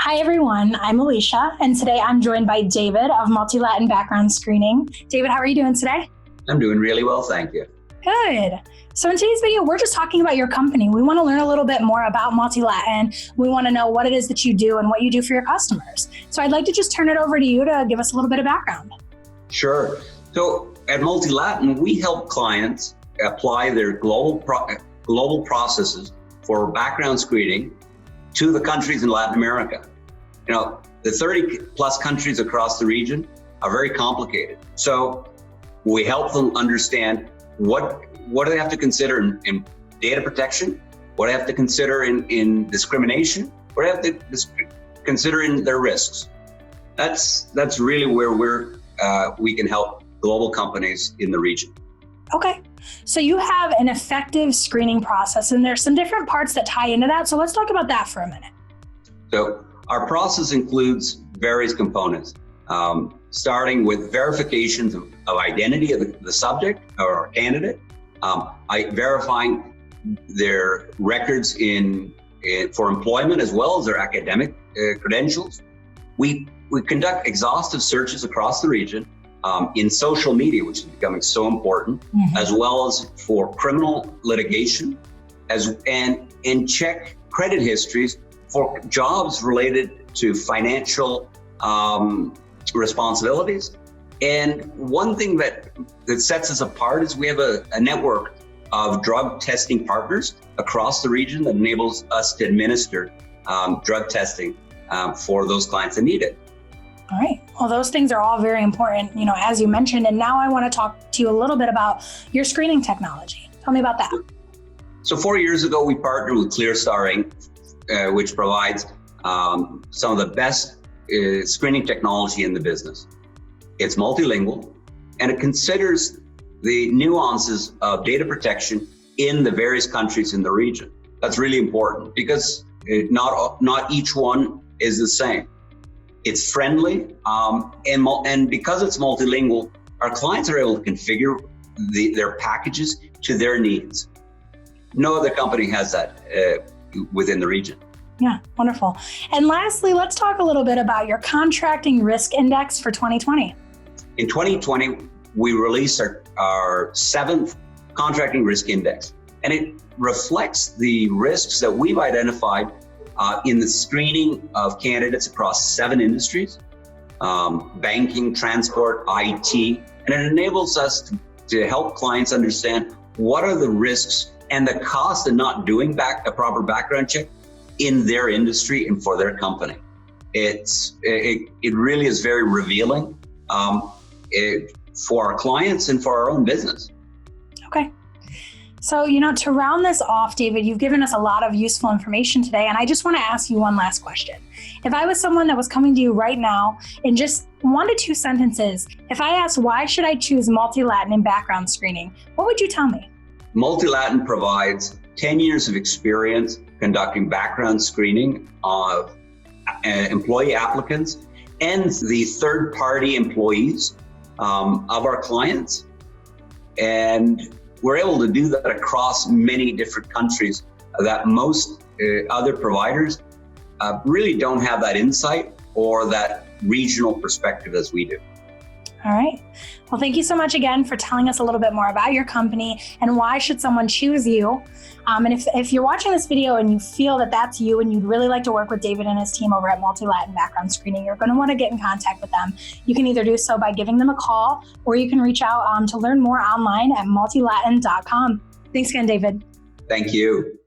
Hi everyone, I'm Alicia, and today I'm joined by David of MultiLatin Background Screening. David, how are you doing today? I'm doing really well, thank you. Good. So in today's video, we're just talking about your company. We want to learn a little bit more about MultiLatin. We want to know what it is that you do and what you do for your customers. So I'd like to just turn it over to you to give us a little bit of background. Sure. So at MultiLatin, we help clients apply their global processes for background screening to the countries in Latin America. You know, the 30 plus countries across the region are very complicated. So we help them understand what do they have to consider in data protection, what do they have to consider in discrimination, what do they have to consider in their risks. That's really where we can help global companies in the region. Okay, so you have an effective screening process, and there's some different parts that tie into that. So let's talk about that for a minute. So our process includes various components, starting with verifications of identity of the subject or candidate, verifying their records for employment as well as their academic credentials. We conduct exhaustive searches across the region in social media, which is becoming so important, as well as for criminal litigation, and check credit histories for jobs related to financial responsibilities. And one thing that sets us apart is we have a network of drug testing partners across the region that enables us to administer drug testing for those clients that need it. All right. Well, those things are all very important, as you mentioned. And now I want to talk to you a little bit about your screening technology. Tell me about that. So 4 years ago, we partnered with ClearStar Inc., which provides some of the best screening technology in the business. It's multilingual, and it considers the nuances of data protection in the various countries in the region. That's really important because not each one is the same. It's friendly, and because it's multilingual, our clients are able to configure their packages to their needs. No other company has that within the region. Yeah, wonderful. And lastly, let's talk a little bit about your contracting risk index for 2020. In 2020, we released our 7th contracting risk index, and it reflects the risks that we've identified in the screening of candidates across 7 industries, banking, transport, IT, and it enables us to help clients understand what are the risks and the cost of not doing a proper background check in their industry and for their company. It really is very revealing for our clients and for our own business. Okay. So, to round this off, David, you've given us a lot of useful information today, and I just want to ask you one last question. If I was someone that was coming to you right now in just 1 to 2 sentences, if I asked why should I choose MultiLatin in background screening, what would you tell me? MultiLatin provides 10 years of experience conducting background screening of employee applicants and the third-party employees of our clients. And we're able to do that across many different countries that most other providers really don't have that insight or that regional perspective as we do. All right. Well, thank you so much again for telling us a little bit more about your company and why should someone choose you. And if you're watching this video and you feel that that's you and you'd really like to work with David and his team over at MultiLatin Background Screening, you're going to want to get in contact with them. You can either do so by giving them a call, or you can reach out to learn more online at multilatin.com. Thanks again, David. Thank you.